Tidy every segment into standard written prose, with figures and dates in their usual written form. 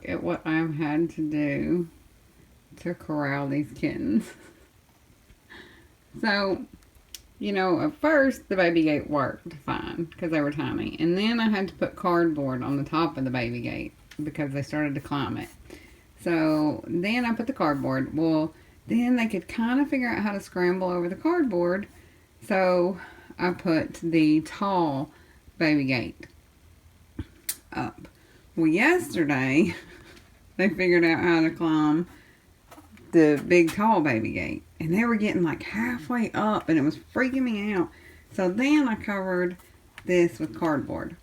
at what I've had to do to corral these kittens. So, you know, at first the baby gate worked fine because they were tiny. And then I had to put cardboard on the top of the baby gate because they started to climb it. So then I put the cardboard. Well, then they could kind of figure out how to scramble over the cardboard. So I put the tall baby gate up. Well, yesterday they figured out how to climb the big tall baby gate, and they were getting like halfway up, and it was freaking me out. So then I covered this with cardboard.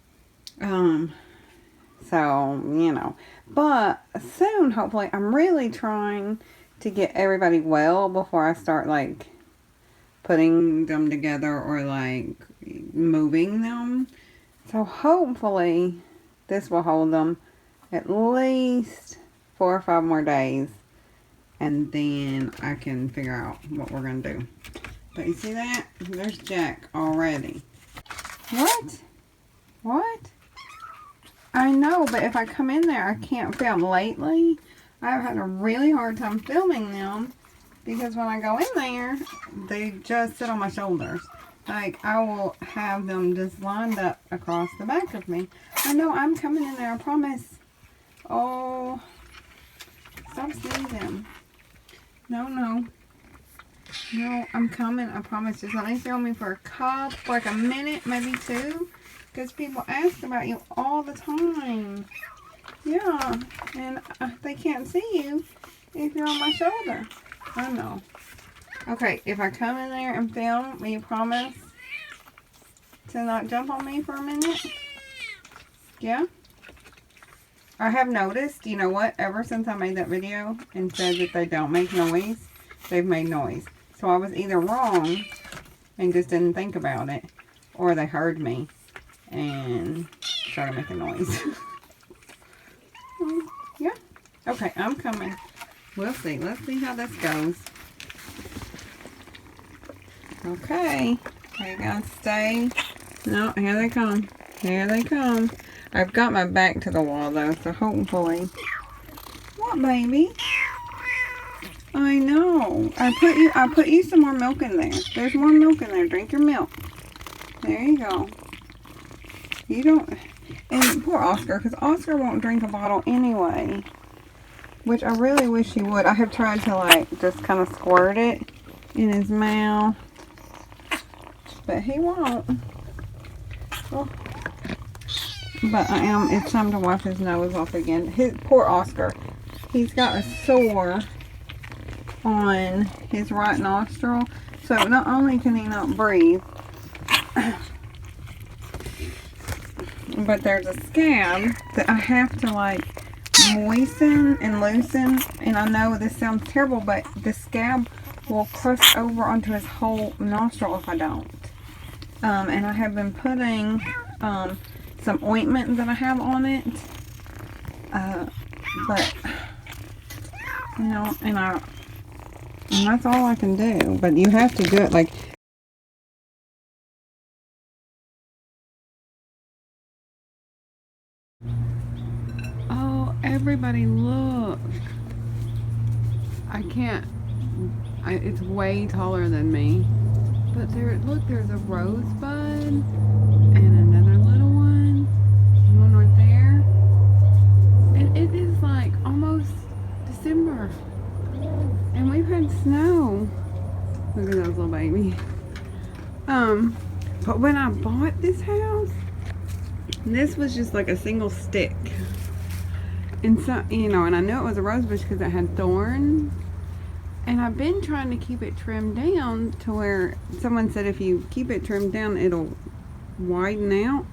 So, you know, but soon, hopefully, I'm really trying to get everybody well before I start like putting them together or like moving them. So hopefully this will hold them at least 4 or 5 more days, and then I can figure out what we're going to do. But you see that? There's Jack already. What? What? I know, but if I come in there, I can't film. Lately, I've had a really hard time filming them because when I go in there, they just sit on my shoulders. Like, I will have them just lined up across the back of me. I know, I'm coming in there, I promise. Oh, stop sneezing. No, no. No, I'm coming, I promise. Just let me film me for like a minute, maybe 2. Because people ask about you all the time. Yeah, and they can't see you if you're on my shoulder. I know. Okay, if I come in there and film, will you promise to not jump on me for a minute? Yeah? I have noticed, you know what, ever since I made that video and said that they don't make noise, they've made noise. So I was either wrong and just didn't think about it, or they heard me and started making noise. Yeah. Okay, I'm coming. We'll see. Let's see how this goes. Okay. Are you gonna stay? No, here they come. Here they come. I've got my back to the wall though, so hopefully. What, baby? I know. I put you some more milk in there. There's more milk in there. Drink your milk. There you go. You don't, and poor Oscar, because Oscar won't drink a bottle anyway, which I really wish he would. I have tried to like just kind of squirt it in his mouth, but he won't. Oh. But it's time to wash his nose off again. Poor Oscar, he's got a sore on his right nostril, so not only can he not breathe, but there's a scab that I have to like moisten and loosen. And I know this sounds terrible, but the scab will crust over onto his whole nostril if I don't. And I have been putting some ointment that I have on it. But you know, and that's all I can do. But you have to do it like. Everybody look. I can't. It's way taller than me. But look, there's a rosebud and another little one. One right there. And it is like almost December. And we've had snow. Look at those little babies. But when I bought this house, this was just like a single stick. And so, you know, and I knew it was a rose bush because it had thorns. And I've been trying to keep it trimmed down to where someone said if you keep it trimmed down, it'll widen out.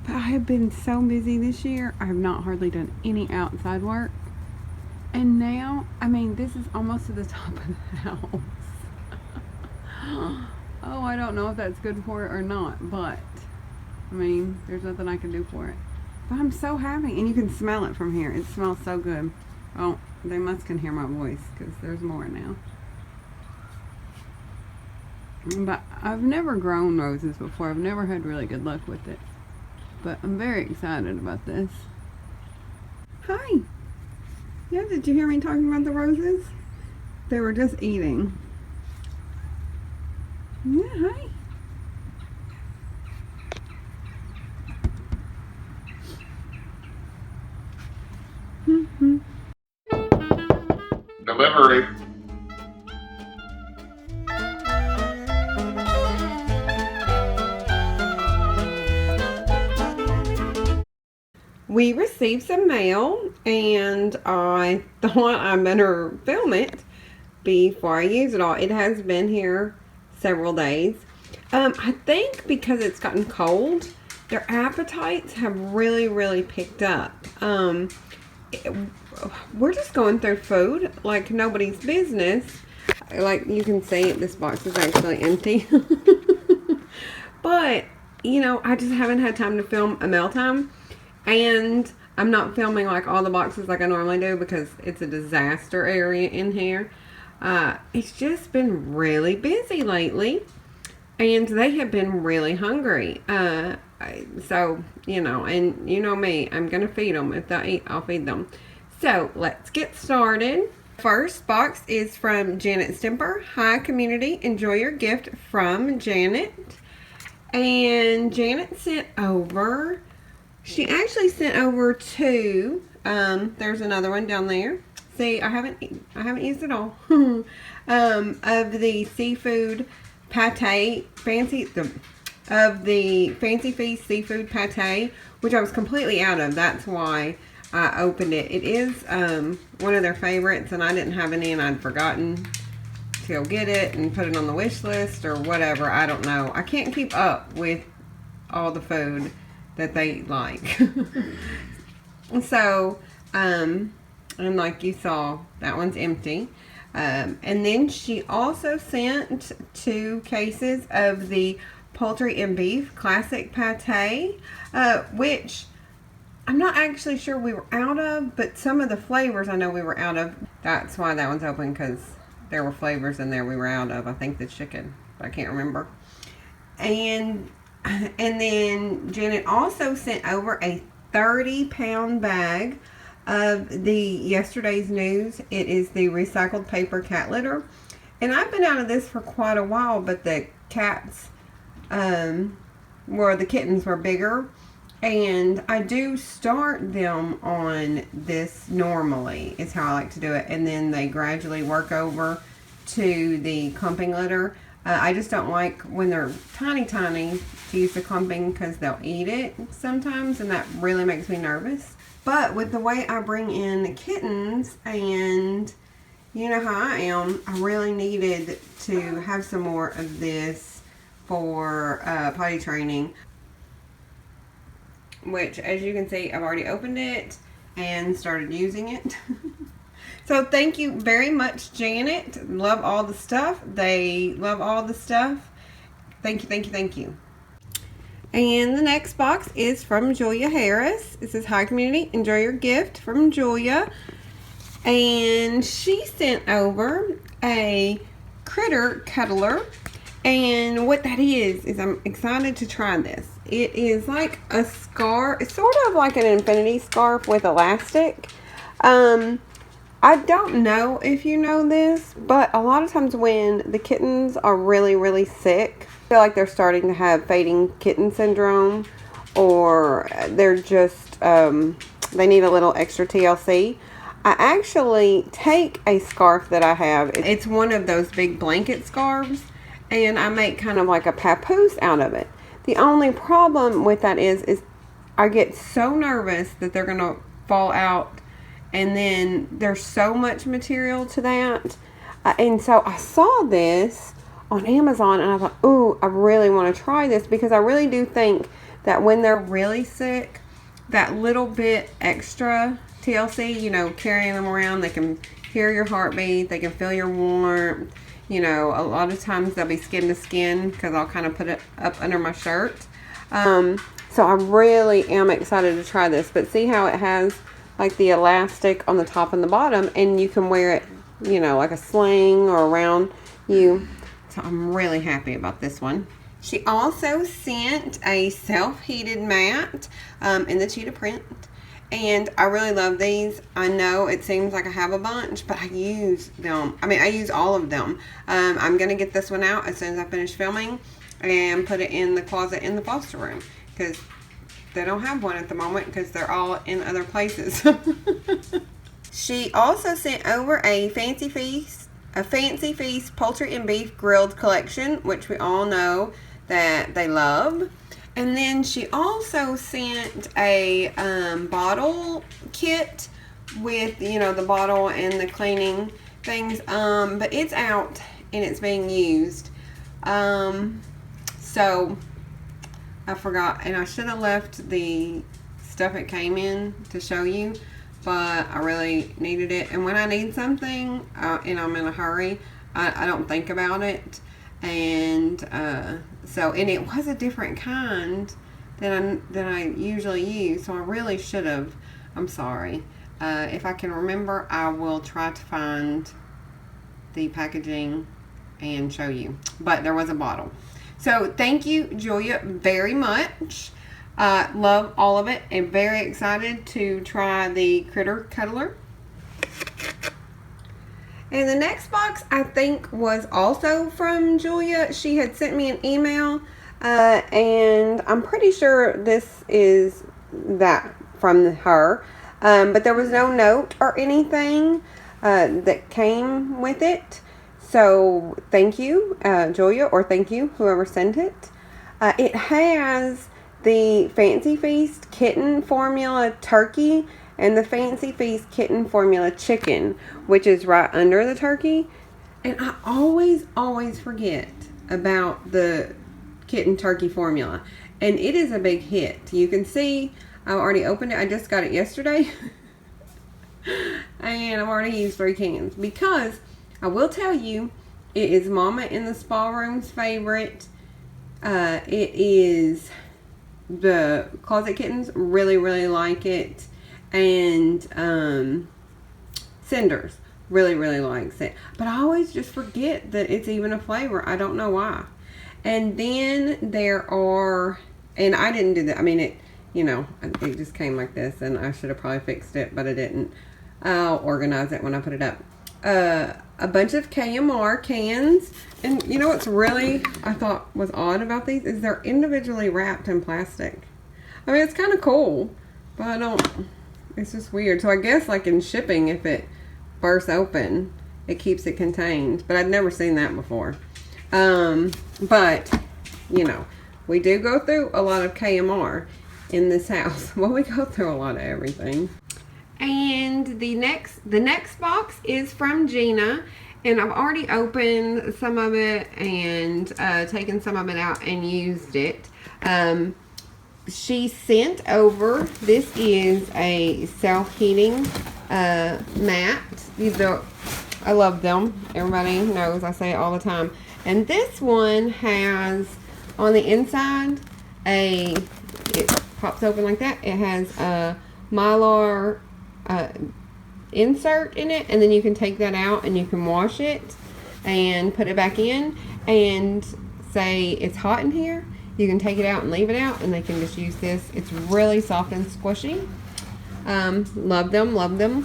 But I have been so busy this year, I have not hardly done any outside work. And now, I mean, this is almost to the top of the house. Oh, I don't know if that's good for it or not, but I mean, there's nothing I can do for it. But I'm so happy, and you can smell it from here. It smells so good. Oh, they can hear my voice because there's more now. But I've never grown roses before. I've never had really good luck with it. But I'm very excited about this. Hi. Yeah, did you hear me talking about the roses? They were just eating. Yeah, hi. Delivery. We received some mail, and I thought I better film it before I use it all. It has been here several days. I think because it's gotten cold, their appetites have really picked up. We're just going through food like nobody's business. Like you can see, this box is actually empty. But, you know, I just haven't had time to film a mail time. And I'm not filming like all the boxes like I normally do because it's a disaster area in here. It's just been really busy lately. And they have been really hungry. So, you know, and you know me, I'm going to feed them. If they eat, I'll feed them. So, let's get started. First box is from Janet Stemper. Hi, community. Enjoy your gift from Janet. And Janet sent over, she actually sent over two. There's another one down there. See, I haven't used it all. Of the seafood pate, of the Fancy Feast seafood pate, which I was completely out of. That's why I opened it. It is one of their favorites, and I didn't have any, and I'd forgotten to go get it and put it on the wish list or whatever. I don't know. I can't keep up with all the food that they like. So, and like you saw, that one's empty. And then she also sent 2 cases of the poultry and beef classic pate, which I'm not actually sure we were out of, but some of the flavors I know we were out of. That's why that one's open, because there were flavors in there we were out of. I think the chicken, but I can't remember. And then Janet also sent over a 30-pound bag of the yesterday's news. It is the recycled paper cat litter. And I've been out of this for quite a while, but the cats, the kittens were bigger. And I do start them on this normally, is how I like to do it. And then they gradually work over to the clumping litter. I just don't like when they're tiny to use the clumping because they'll eat it sometimes, and that really makes me nervous. But with the way I bring in kittens, and you know how I am, I really needed to have some more of this for potty training. Which, as you can see, I've already opened it and started using it. So thank you very much, Janet. Love all the stuff. They love all the stuff. Thank you. And the next box is from Julia Harris. It says, hi, community. Enjoy your gift from Julia. And she sent over a critter cuddler. And what that is I'm excited to try this. It is like a scarf. It's sort of like an infinity scarf with elastic. I don't know if you know this, but a lot of times when the kittens are really sick, I feel like they're starting to have fading kitten syndrome, or they're just, they need a little extra TLC. I actually take a scarf that I have. It's one of those big blanket scarves, and I make kind of like a papoose out of it. The only problem with that is I get so nervous that they're going to fall out. And then there's so much material to that. And so I saw this on Amazon and I thought, ooh, I really want to try this, because I really do think that when they're really sick, that little bit extra TLC, you know, carrying them around, they can hear your heartbeat, they can feel your warmth. You know, a lot of times they'll be skin to skin because I'll kind of put it up under my shirt. So I really am excited to try this. But see how it has like the elastic on the top and the bottom, and you can wear it, you know, like a sling or around you. So I'm really happy about this one. She also sent a self-heated mat in the cheetah print. And I really love these. I know it seems like I have a bunch, but I use them. I mean, I use all of them. I'm going to get this one out as soon as I finish filming and put it in the closet in the foster room, because they don't have one at the moment because they're all in other places. She also sent over a Fancy Feast poultry and beef grilled collection, which we all know that they love. And then she also sent a bottle kit with, you know, the bottle and the cleaning things. But it's out and it's being used. So I forgot, and I should have left the stuff it came in to show you, but I really needed it. And when I need something and I'm in a hurry, I don't think about it. And so, and it was a different kind than I usually use, so I really should have. I'm sorry. If I can remember, I will try to find the packaging and show you. But there was a bottle. So thank you, Julia, very much. Love all of it, and very excited to try the critter cuddler. And the next box, I think, was also from Julia. She had sent me an email, and I'm pretty sure this is that from her. But there was no note or anything that came with it. So thank you, Julia, or thank you, whoever sent it. It has the Fancy Feast kitten formula turkey and the Fancy Feast kitten formula chicken, which is right under the turkey. And I always forget about the kitten turkey formula. And it is a big hit. You can see I've already opened it. I just got it yesterday. And I've already used 3 cans, because I will tell you, it is Mama in the Spa Room's favorite. It is the Closet Kittens really like it, and Cinders really likes it. But I always just forget that it's even a flavor. I don't know why. And then there are, and I didn't do that. I mean, it, you know, it just came like this, and I should have probably fixed it, but I didn't. I'll organize it when I put it up. A bunch of KMR cans. And you know what's really, I thought was odd about these, is they're individually wrapped in plastic. I mean, it's kind of cool, but I don't, it's just weird. So I guess like in shipping, if it bursts open, it keeps it contained. But I'd never seen that before. But, you know, we do go through a lot of KMR in this house. Well, we go through a lot of everything. And the next box is from Gina, and I've already opened some of it and taken some of it out and used it. She sent over, this is a self-heating mat. These are, I love them. Everybody knows I say it all the time. And this one has on the inside it pops open like that. It has a Mylar insert in it, and then you can take that out and you can wash it and put it back in, and say it's hot in here, you can take it out and leave it out, and they can just use this. It's really soft and squishy. Love them.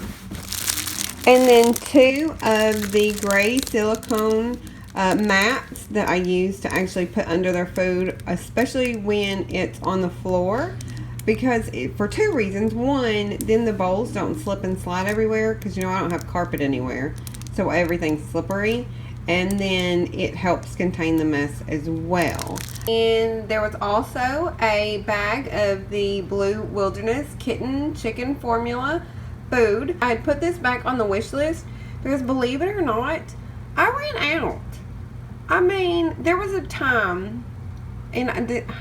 And then 2 of the gray silicone mats that I use to actually put under their food, especially when it's on the floor. Because for 2 reasons. One, then the bowls don't slip and slide everywhere, because you know I don't have carpet anywhere, so everything's slippery. And then it helps contain the mess as well. And there was also a bag of the Blue Wilderness Kitten Chicken Formula food. I put this back on the wish list because, believe it or not, I ran out. I mean, there was a time, and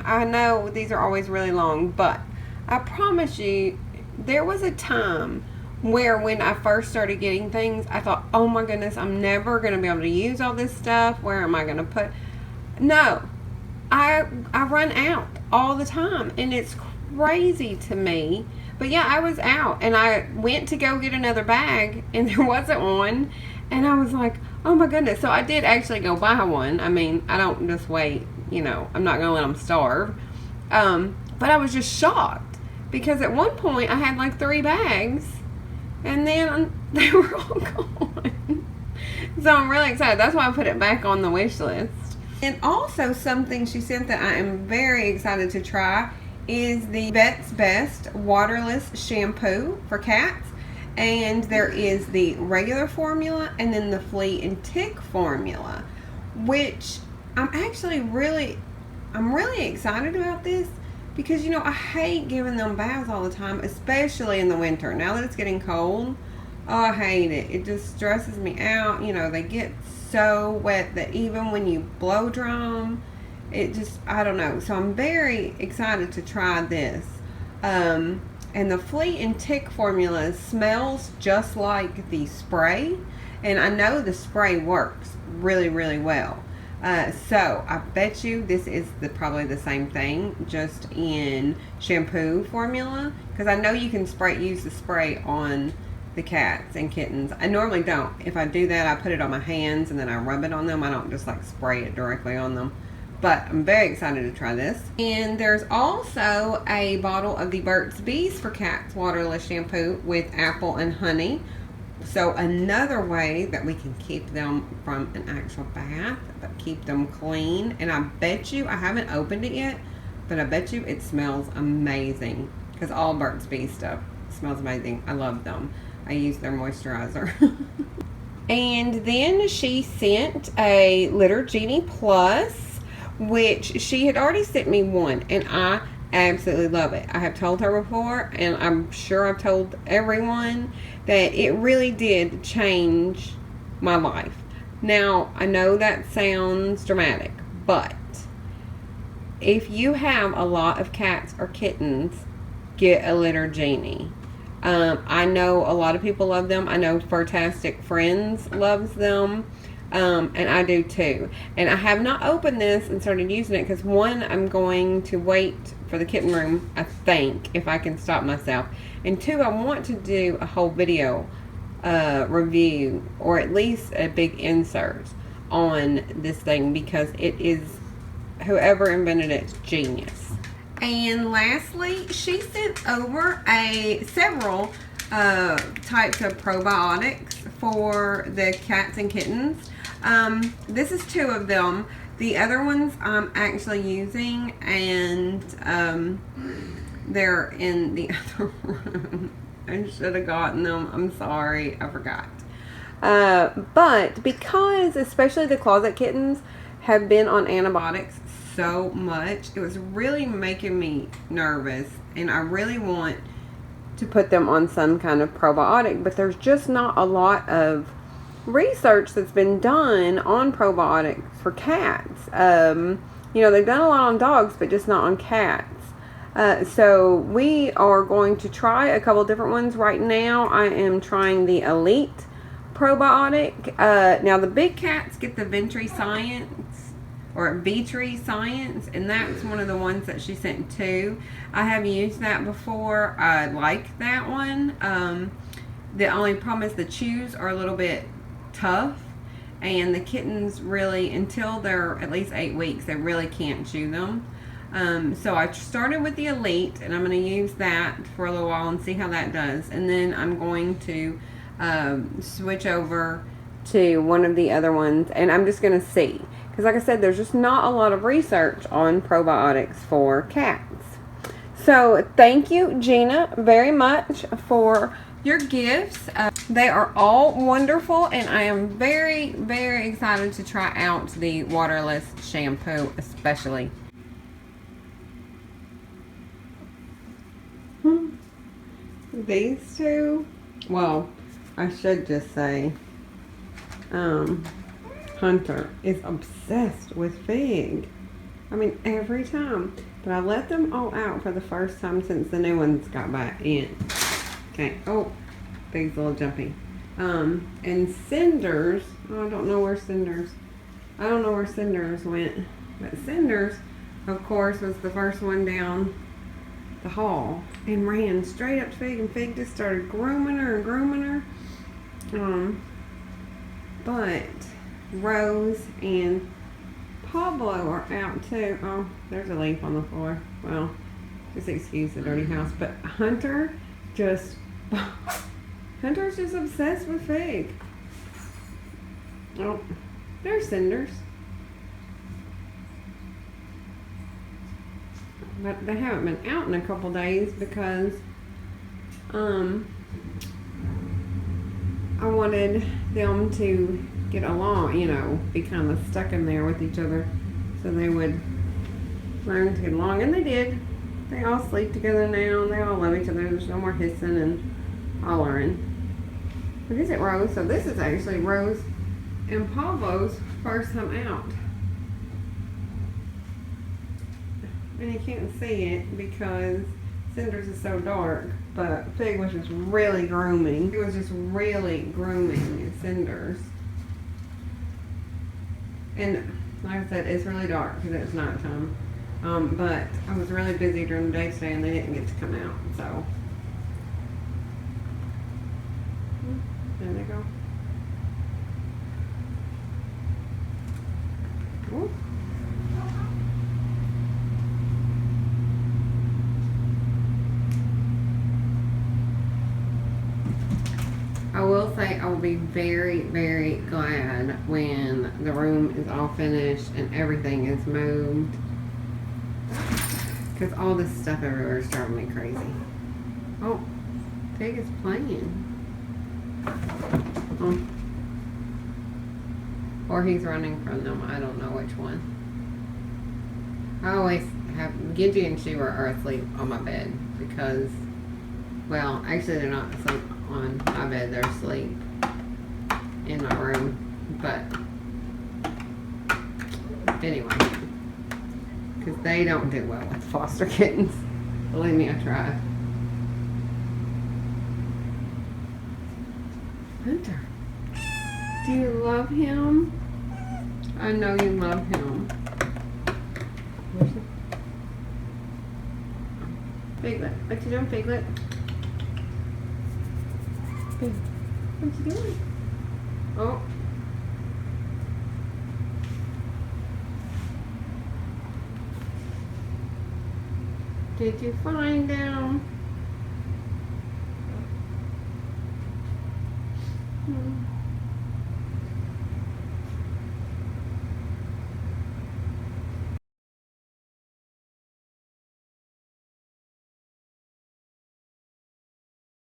I know these are always really long, but I promise you, there was a time where when I first started getting things, I thought, oh my goodness, I'm never going to be able to use all this stuff. Where am I going to put? No, I run out all the time, and it's crazy to me. But yeah, I was out, and I went to go get another bag, and there wasn't one, and I was like, oh my goodness. So I did actually go buy one. I mean, I don't just wait, you know, I'm not going to let them starve. But I was just shocked, because at one point I had like 3 bags and then they were all gone. So I'm really excited. That's why I put it back on the wish list. And also something she sent that I am very excited to try is the Vet's Best waterless shampoo for cats. And there is the regular formula and then the flea and tick formula, which I'm really excited about this because, you know, I hate giving them baths all the time, especially in the winter. Now that it's getting cold, oh, I hate it. It just stresses me out. You know, they get so wet that even when you blow dry them, it just, I don't know. So I'm very excited to try this. And the flea and tick formula smells just like the spray. And I know the spray works really, really well. So I bet you this is probably the same thing, just in shampoo formula. Because I know you can use the spray on the cats and kittens. I normally don't. If I do that, I put it on my hands and then I rub it on them. I don't just like spray it directly on them. But I'm very excited to try this. And there's also a bottle of the Burt's Bees for Cats waterless shampoo with apple and honey. So another way that we can keep them from an actual bath, but keep them clean. And I bet you, I haven't opened it yet, but I bet you it smells amazing. Because all Burt's Bees stuff smells amazing. I love them. I use their moisturizer. And then she sent a Litter Genie Plus, which she had already sent me one, and I absolutely love it. I have told her before, and I'm sure I've told everyone, that it really did change my life. Now, I know that sounds dramatic, but if you have a lot of cats or kittens, get a Litter Genie. I know a lot of people love them. I know Furtastic Friends loves them. And I do too. And I have not opened this and started using it because, one, I'm going to wait for the kitten room, I think, if I can stop myself. And two, I want to do a whole video review, or at least a big insert on this thing, because it is, whoever invented it, genius. And lastly, she sent over several types of probiotics for the cats and kittens. This is 2 of them. The other ones I'm actually using, and they're in the other room. I should have gotten them. I'm sorry, I forgot. But because especially the closet kittens have been on antibiotics so much, it was really making me nervous, and I really want to put them on some kind of probiotic, but there's just not a lot of research that's been done on probiotics for cats. You know, they've done a lot on dogs, but just not on cats. So we are going to try a couple different ones right now. I am trying the Elite probiotic. Now the big cats get the Ventry Science, or Vetri Science, and that's one of the ones that she sent too. I have used that before. I like that one. The only problem is the chews are a little bit tough, and the kittens really, until they're at least 8 weeks, they really can't chew them. So I started with the Elite, and I'm going to use that for a little while and see how that does, and then I'm going to switch over to one of the other ones, and I'm just going to see, because like I said, there's just not a lot of research on probiotics for cats. So thank you, Gina, very much for your gifts. They are all wonderful, and I am very, very excited to try out the waterless shampoo especially. These 2, well, I should just say Hunter is obsessed with Fig. I mean, every time. But I let them all out for the first time since the new ones got back in. Okay. Oh, Fig's a little jumpy. And Cinders, oh, I don't know where Cinders went. But Cinders, of course, was the first one down the hall and ran straight up to Fig, and Fig just started grooming her and grooming her. But Rose and Pablo are out too. Oh, there's a leaf on the floor. Well, Just excuse the dirty house. But Hunter's just obsessed with Fig. Oh, there's Cinders. But they haven't been out in a couple days because I wanted them to get along, you know, be kind of stuck in there with each other so they would learn to get along. And they did. They all sleep together now. They all love each other. There's no more hissing and hollering. But is it Rose? So this is actually Rose and Pablo's first time out. And you can't see it because Cinders is so dark, but Fig was just really grooming. He was just really grooming Cinders. And like I said, it's really dark because it's nighttime. But I was really busy during the day today and they didn't get to come out, so. There they go. Ooh. I will say I will be very, very glad when the room is all finished and everything is moved. Because all this stuff everywhere is driving me crazy. Oh, Fig is playing. Oh. Or he's running from them. I don't know which one. I always have Genji and SheRa are asleep on my bed because, well, actually they're not asleep on my bed. They're asleep in my room. But anyway, because they don't do well with foster kittens. Believe me, I tried. Hunter, do you love him? I know you love him. Piglet, what you doing, Piglet? Pig, what you doing? Oh. Did you find them?